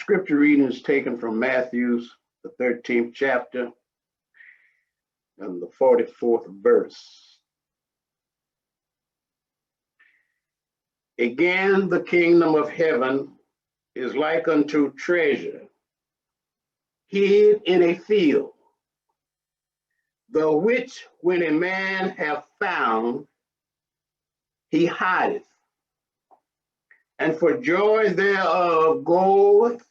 scripture reading is taken from Matthew's, the 13th chapter, and the 44th verse. Again, the kingdom of heaven is like unto treasure hid in a field, the which when a man hath found, he hideth, and for joy thereof goeth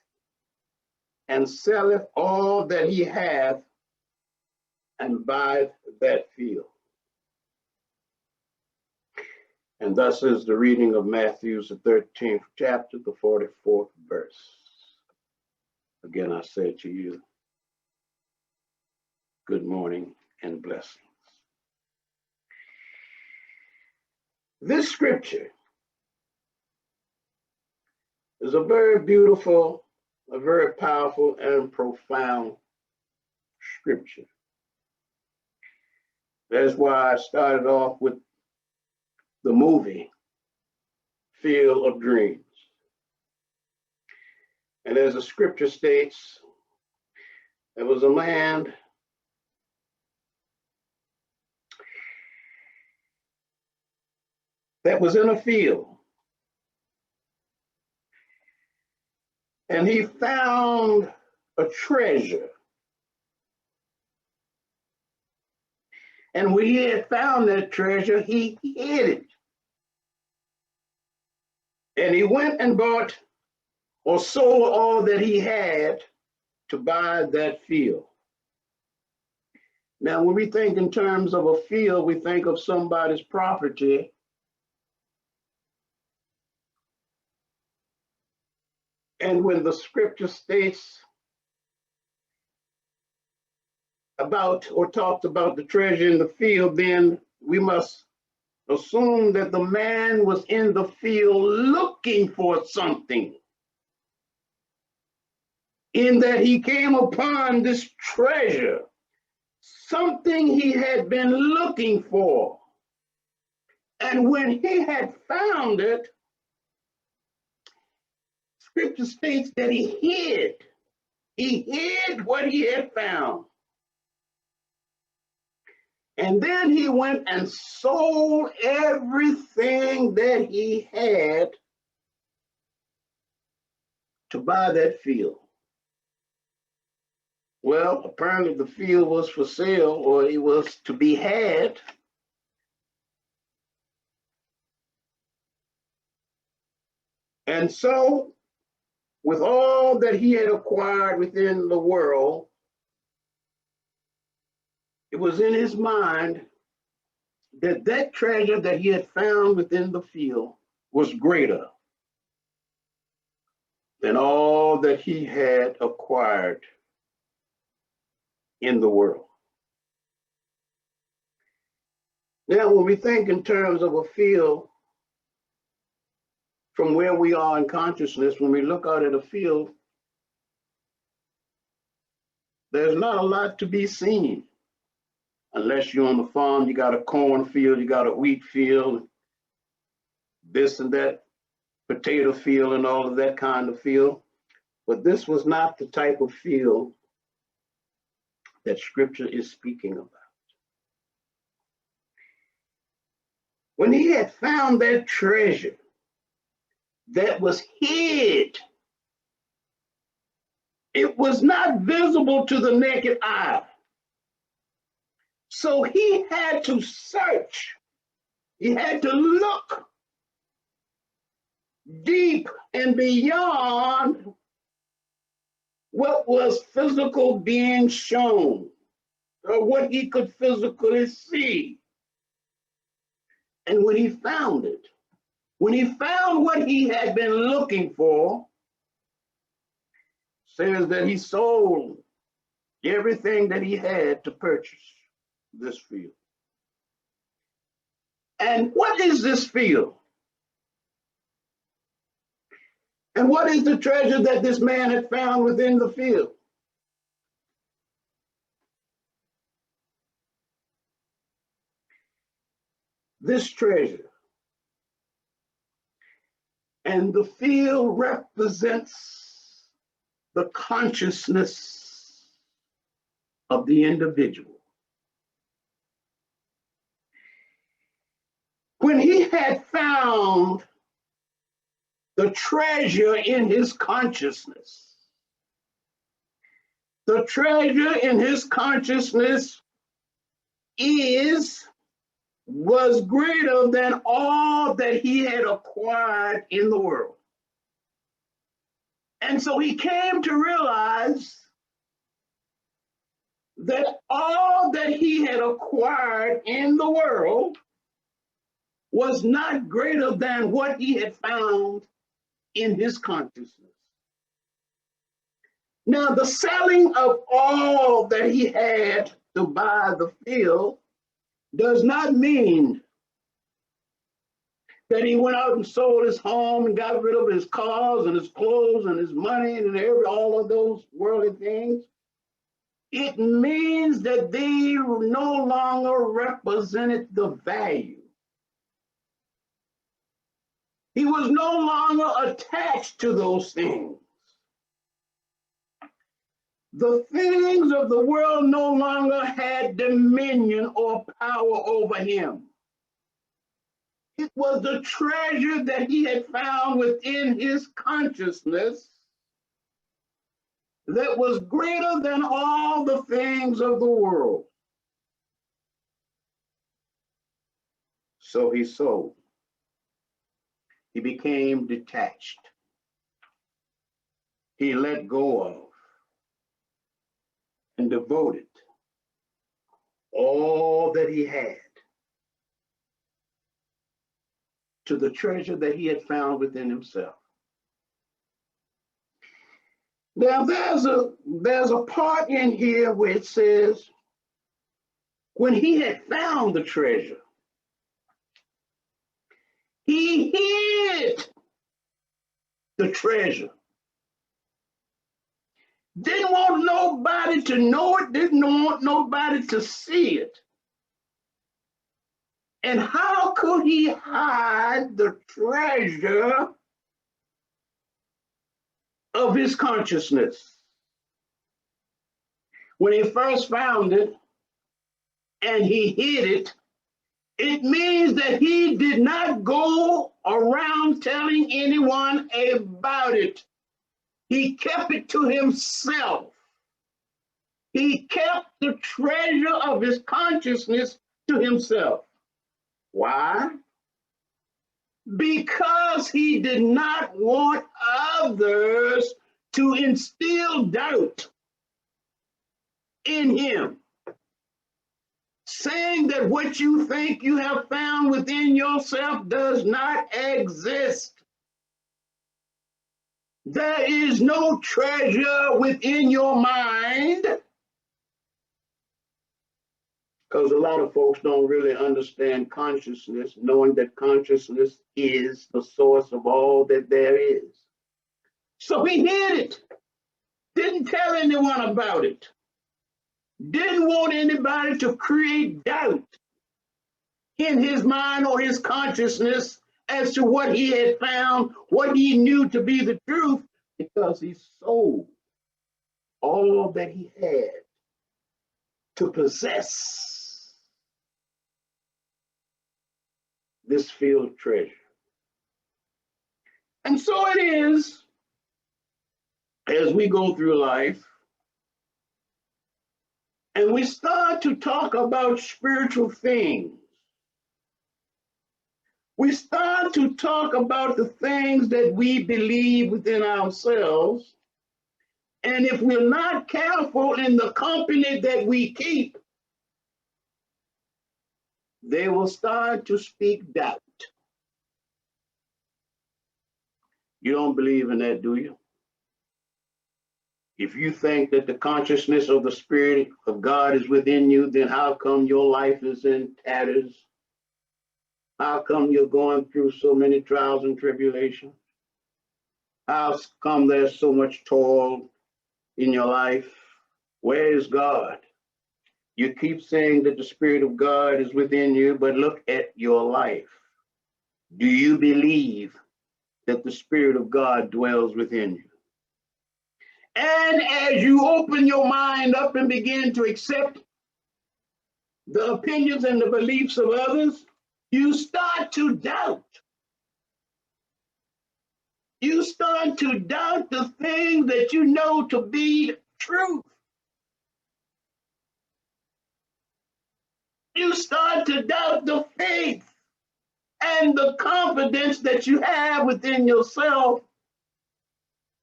and selleth all that he hath, and buyeth that field. And thus is the reading of Matthew's, the 13th chapter, the 44th verse. Again, I say to you, good morning and blessings. This scripture is a very beautiful, a very powerful and profound scripture. That's why I started off with the movie Field of Dreams. And as the scripture states, there was a man that was in a field, and he found a treasure. And when he had found that treasure, he hid it. And he went and bought or sold all that he had to buy that field. Now, when we think in terms of a field, we think of somebody's property. And when the scripture states about or talks about the treasure in the field, then we must assume that the man was in the field looking for something, in that he came upon this treasure, something he had been looking for. And when he had found it, scripture states that he hid what he had found. And then he went and sold everything that he had to buy that field. Well, apparently the field was for sale, or it was to be had. And so, with all that he had acquired within the world, it was in his mind that that treasure that he had found within the field was greater than all that he had acquired in the world. Now, when we think in terms of a field, from where we are in consciousness, when we look out at a field, there's not a lot to be seen. Unless you're on the farm, you got a cornfield, you got a wheat field, this and that, potato field and all of that kind of field. But this was not the type of field that scripture is speaking about. When he had found that treasure that was hid, it was not visible to the naked eye. So he had to search. He had to look deep and beyond what was physical being shown, or what he could physically see. And when he found it, when he found what he had been looking for, says that he sold everything that he had to purchase this field. And what is this field? And what is the treasure that this man had found within the field? This treasure. And the field represents the consciousness of the individual. When he had found the treasure in his consciousness, the treasure in his consciousness was greater than all that he had acquired in the world. And so he came to realize that all that he had acquired in the world was not greater than what he had found in his consciousness. Now, the selling of all that he had to buy the field does not mean that he went out and sold his home and got rid of his cars and his clothes and his money and all of those worldly things. It means that they no longer represented the value. He was no longer attached to those things. The things of the world no longer had dominion or power over him. It was the treasure that he had found within his consciousness that was greater than all the things of the world. So he sold. He became detached. He let go of and devoted all that he had to the treasure that he had found within himself. Now there's a part in here where it says, when he had found the treasure, he hid the treasure. Didn't want nobody to know it, didn't want nobody to see it. And how could he hide the treasure of his consciousness? When he first found it and he hid it, it means that he did not go around telling anyone about it. He kept it to himself. He kept the treasure of his consciousness to himself. Why? Because he did not want others to instill doubt in him, saying that what you think you have found within yourself does not exist. There is no treasure within your mind, because a lot of folks don't really understand consciousness, knowing that consciousness is the source of all that there is. So he hid it, didn't tell anyone about it, didn't want anybody to create doubt in his mind or his consciousness as to what he had found, what he knew to be the truth, because he sold all that he had to possess this field of treasure. And so it is, as we go through life, and we start to talk about spiritual things, we start to talk about the things that we believe within ourselves. And if we're not careful in the company that we keep, they will start to speak doubt. You don't believe in that, do you? If you think that the consciousness of the Spirit of God is within you, then how come your life is in tatters? How come you're going through so many trials and tribulations? How come there's so much toil in your life? Where is God? You keep saying that the Spirit of God is within you, but look at your life. Do you believe that the Spirit of God dwells within you? And as you open your mind up and begin to accept the opinions and the beliefs of others, you start to doubt. You start to doubt the things that you know to be truth. You start to doubt the faith and the confidence that you have within yourself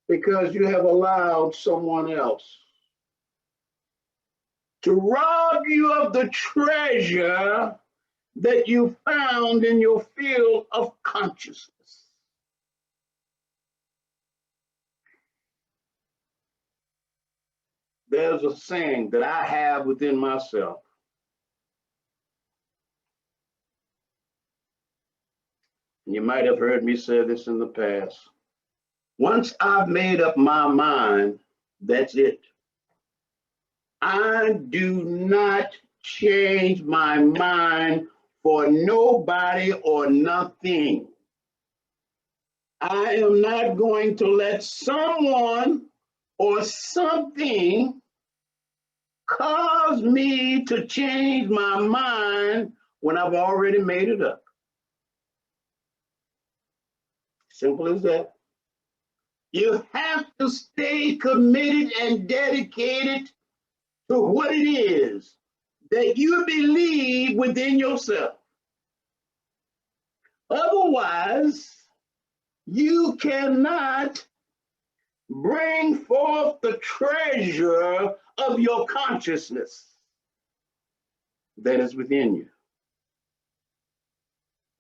because you have allowed someone else to rob you of the treasure that you found in your field of consciousness. There's a saying that I have within myself. You might have heard me say this in the past. Once I've made up my mind, that's it. I do not change my mind for nobody or nothing. I am not going to let someone or something cause me to change my mind when I've already made it up. Simple as that. You have to stay committed and dedicated to what it is that you believe within yourself. Otherwise, you cannot bring forth the treasure of your consciousness that is within you.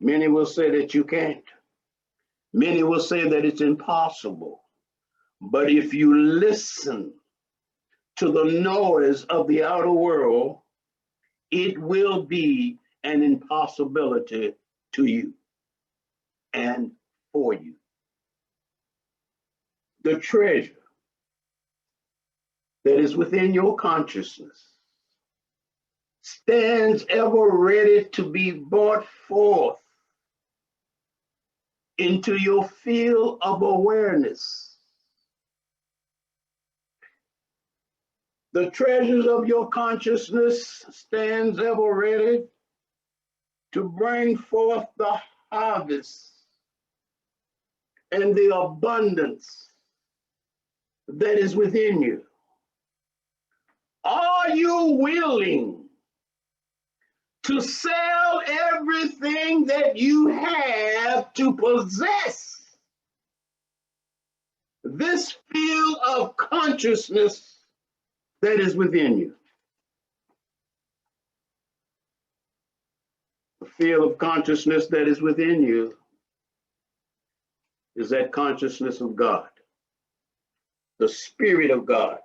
Many will say that you can't. Many will say that it's impossible. But if you listen to the noise of the outer world, it will be an impossibility to you and for you. The treasure that is within your consciousness stands ever ready to be brought forth into your field of awareness. The treasures of your consciousness stands ever ready to bring forth the harvest and the abundance that is within you. Are you willing to sell everything that you have to possess this field of consciousness that is within you? The field of consciousness that is within you is that consciousness of God, the Spirit of God,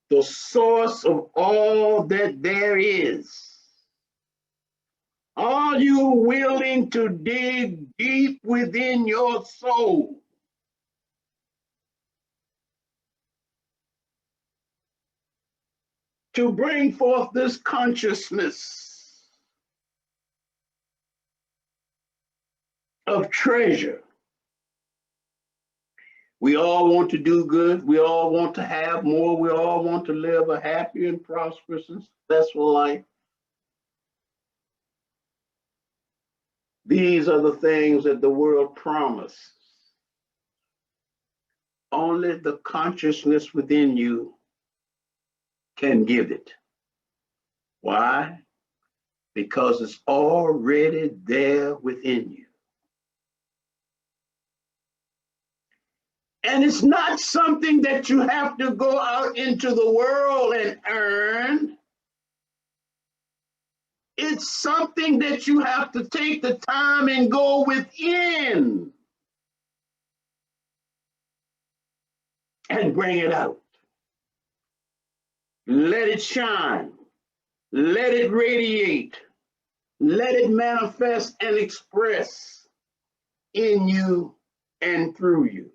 the source of all that there is. Are you willing to dig deep within your soul to bring forth this consciousness of treasure? We all want to do good. We all want to have more. We all want to live a happy and prosperous and successful life. These are the things that the world promises. Only the consciousness within you can give it. Why? Because it's already there within you. And it's not something that you have to go out into the world and earn. It's something that you have to take the time and go within and bring it out. Let it shine. Let it radiate. Let it manifest and express in you and through you.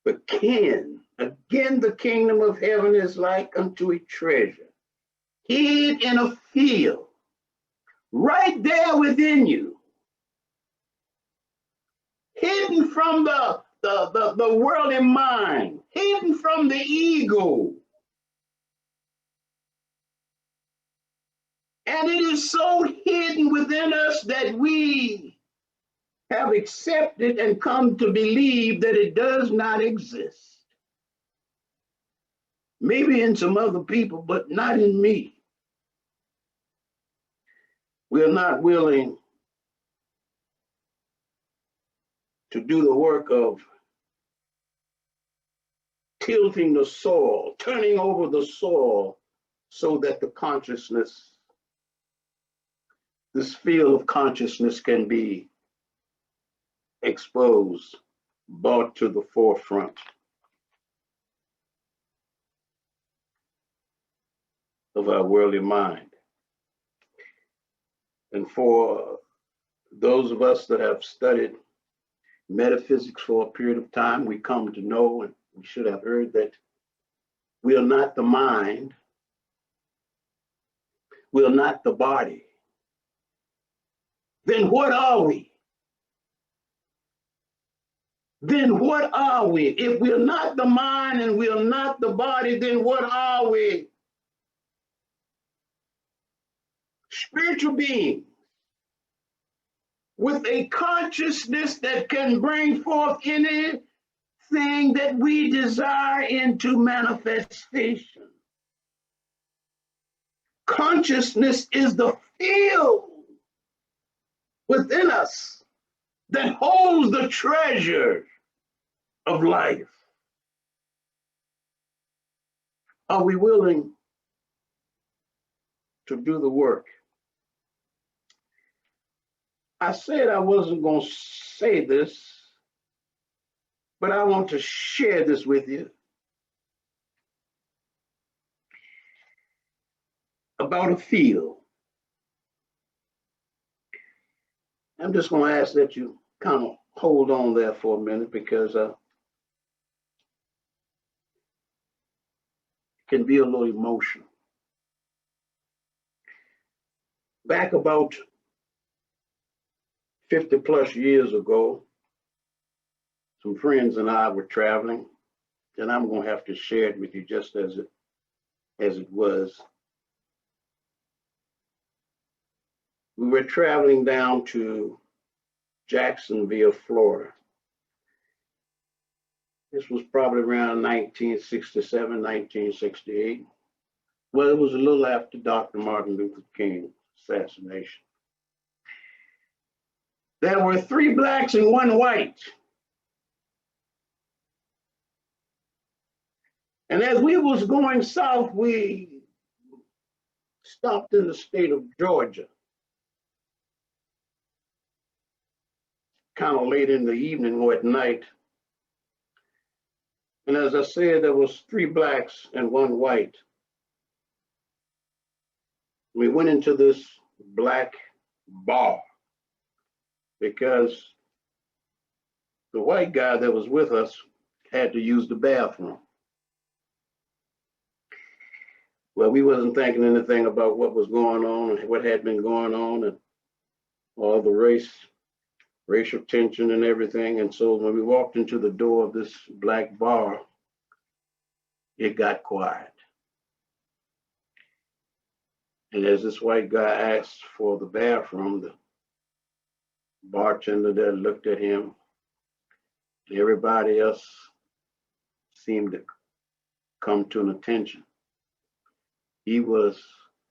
But again, the kingdom of heaven is like unto a treasure, hid in a field, right there within you. Hid hidden from the worldly mind, hidden from the ego. And it is so hidden within us that we have accepted and come to believe that it does not exist. Maybe in some other people, but not in me. We are not willing to do the work of tilting the soil, turning over the soil so that the consciousness, this field of consciousness can be exposed, brought to the forefront of our worldly mind. And for those of us that have studied metaphysics for a period of time, we come to know, and we should have heard, that we are not the mind, we are not the body. Then what are we? Then what are we? If we are not the mind and we are not the body, then what are we? Spiritual beings with a consciousness that can bring forth anything that we desire into manifestation. Consciousness is the field within us that holds the treasure of life. Are we willing to do the work? I said I wasn't going to say this, but I want to share this with you about a field. I'm just going to ask that you kind of hold on there for a minute, because it can be a little emotional. Back about 50 plus years ago, some friends and I were traveling, and I'm going to have to share it with you just as it was. We were traveling down to Jacksonville, Florida. This was probably around 1967, 1968. Well, it was a little after Dr. Martin Luther King assassination. There were 3 blacks and 1 white. And as we was going south, we stopped in the state of Georgia. Kind of late in the evening or at night. And as I said, there was 3 blacks and 1 white. We went into this black bar because the white guy that was with us had to use the bathroom. Well, we wasn't thinking anything about what was going on and what had been going on and all the racial tension and everything. And so when we walked into the door of this black bar, it got quiet. And as this white guy asked for the bathroom, the bartender there looked at him. Everybody else seemed to come to an attention. He was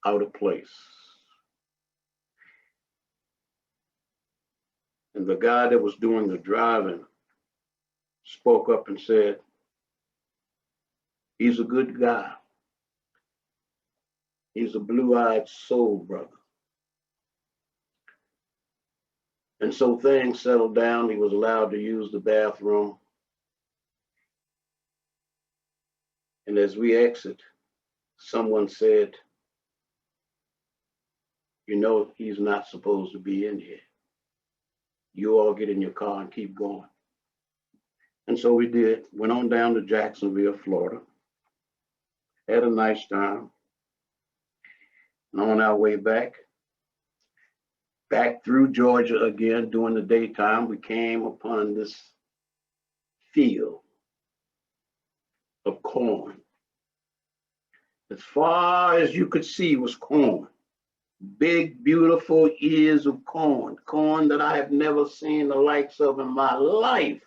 out of place. And the guy that was doing the driving spoke up and said, "He's a good guy. He's a blue-eyed soul brother." And so things settled down. He was allowed to use the bathroom. And as we exit, someone said, "You know, he's not supposed to be in here. You all get in your car and keep going." And so we did. Went on down to Jacksonville, Florida. Had a nice time. And on our way back, back through Georgia again during the daytime, we came upon this field of corn. As far as you could see was corn. Big, beautiful ears of corn. Corn that I have never seen the likes of in my life.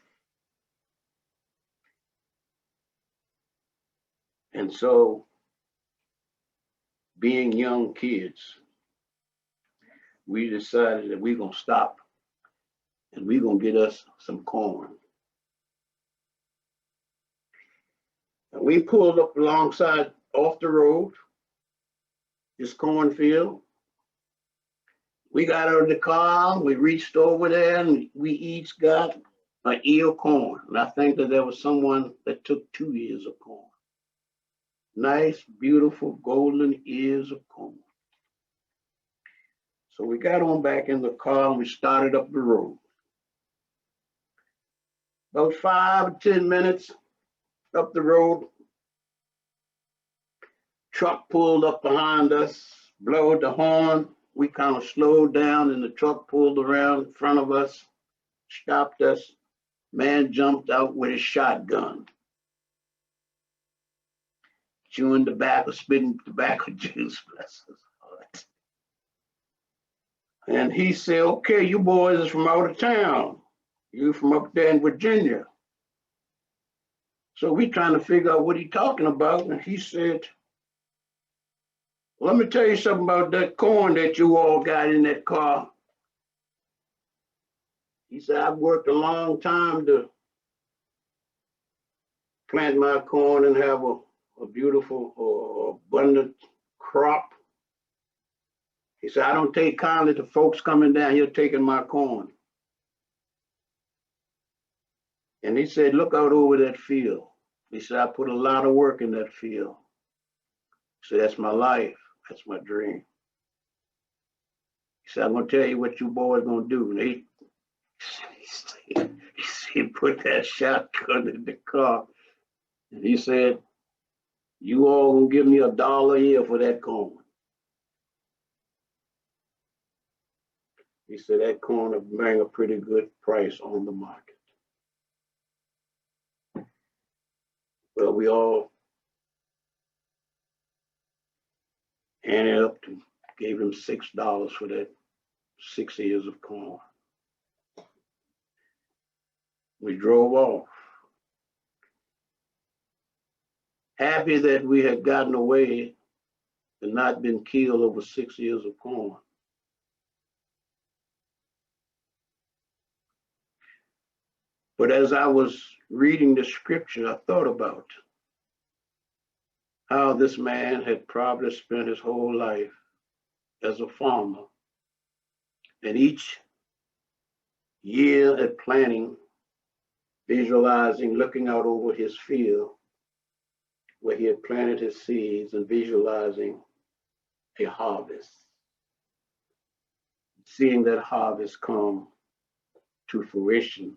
And so, being young kids, we decided that we're going to stop and we're going to get us some corn. And we pulled up alongside off the road, this cornfield. We got out of the car, we reached over there, and we each got an ear of corn. And I think that there was someone that took 2 ears of corn. Nice, beautiful, golden ears of corn. So we got on back in the car and we started up the road. About 5 or 10 minutes up the road, truck pulled up behind us, blowed the horn. We kind of slowed down and the truck pulled around in front of us, stopped us. Man jumped out with his shotgun, chewing tobacco, spitting tobacco juice. Bless his heart. And he said, okay, you boys is from out of town. You from up there in Virginia. So we trying to figure out what he talking about. And he said, let me tell you something about that corn that you all got in that car. He said, I've worked a long time to plant my corn and have a beautiful, abundant crop. He said, I don't take kindly to folks coming down here taking my corn. And he said, look out over that field. He said, I put a lot of work in that field. He said, that's my life. That's my dream. He said, I'm going to tell you what you boys going to do. And he said, put that shotgun in the car. And he said, you all going to give me $1 a year for that corn. He said, that corn will bring a pretty good price on the market. Well, we all handed up and gave him $6 for that 6 ears of corn. We drove off, happy that we had gotten away and not been killed over 6 ears of corn. But as I was reading the scripture, I thought about how this man had probably spent his whole life as a farmer. And each year at planting, visualizing, looking out over his field where he had planted his seeds and visualizing a harvest. Seeing that harvest come to fruition.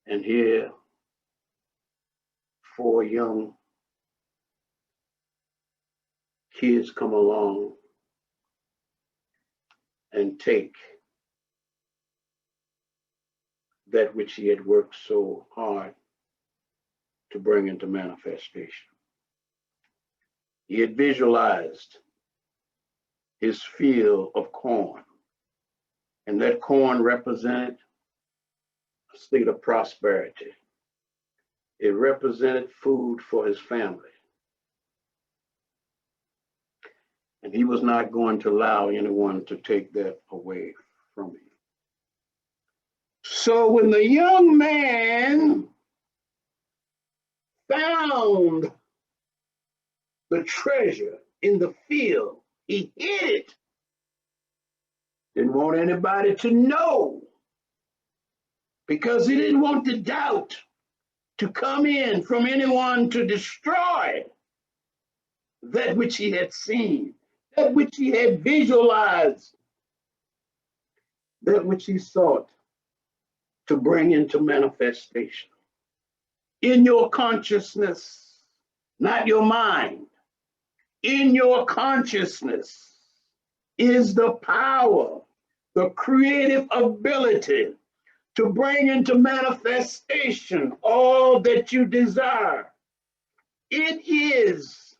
And here, 4 young kids come along and take that which he had worked so hard to bring into manifestation. He had visualized his field of corn, and that corn represented a state of prosperity. It represented food for his family. And he was not going to allow anyone to take that away from him. So when the young man found the treasure in the field, he hid it. Didn't want anybody to know, because he didn't want the doubt to come in from anyone to destroy that which he had seen, that which he had visualized, that which he sought to bring into manifestation. In your consciousness, not your mind, in your consciousness, is the power, the creative ability to bring into manifestation all that you desire. It is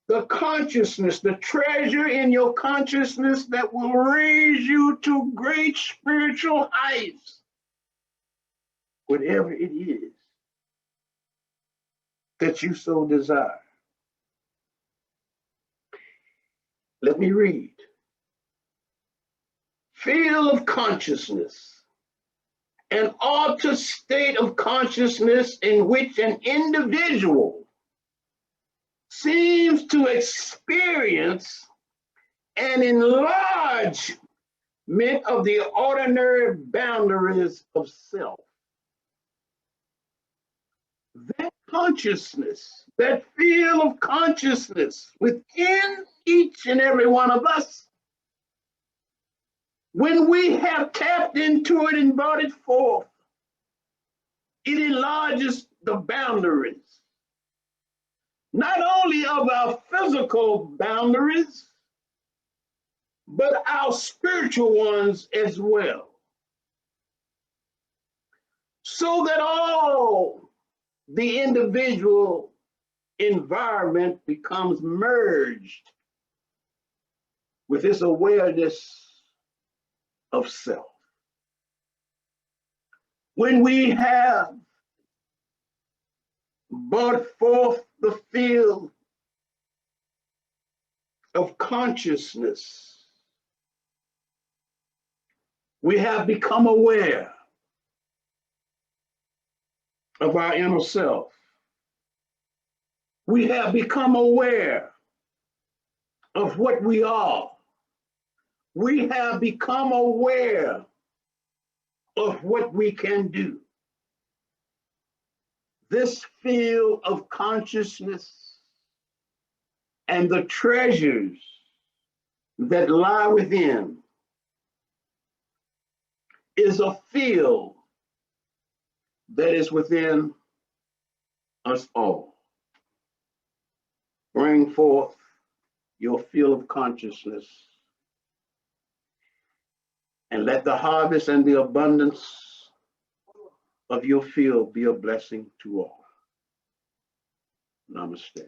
the consciousness, the treasure in your consciousness that will raise you to great spiritual heights, whatever it is that you so desire. Let me read. Field of consciousness, an altered state of consciousness in which an individual seems to experience an enlargement of the ordinary boundaries of self. That consciousness, that field of consciousness within each and every one of us, when we have tapped into it and brought it forth, it enlarges the boundaries, not only of our physical boundaries, but our spiritual ones as well. So that all the individual environment becomes merged with this awareness of self. When we have brought forth the field of consciousness, we have become aware of our inner self. We have become aware of what we are. We have become aware of what we can do. This field of consciousness and the treasures that lie within is a field that is within us all. Bring forth your field of consciousness and let the harvest and the abundance of your field be a blessing to all. Namaste.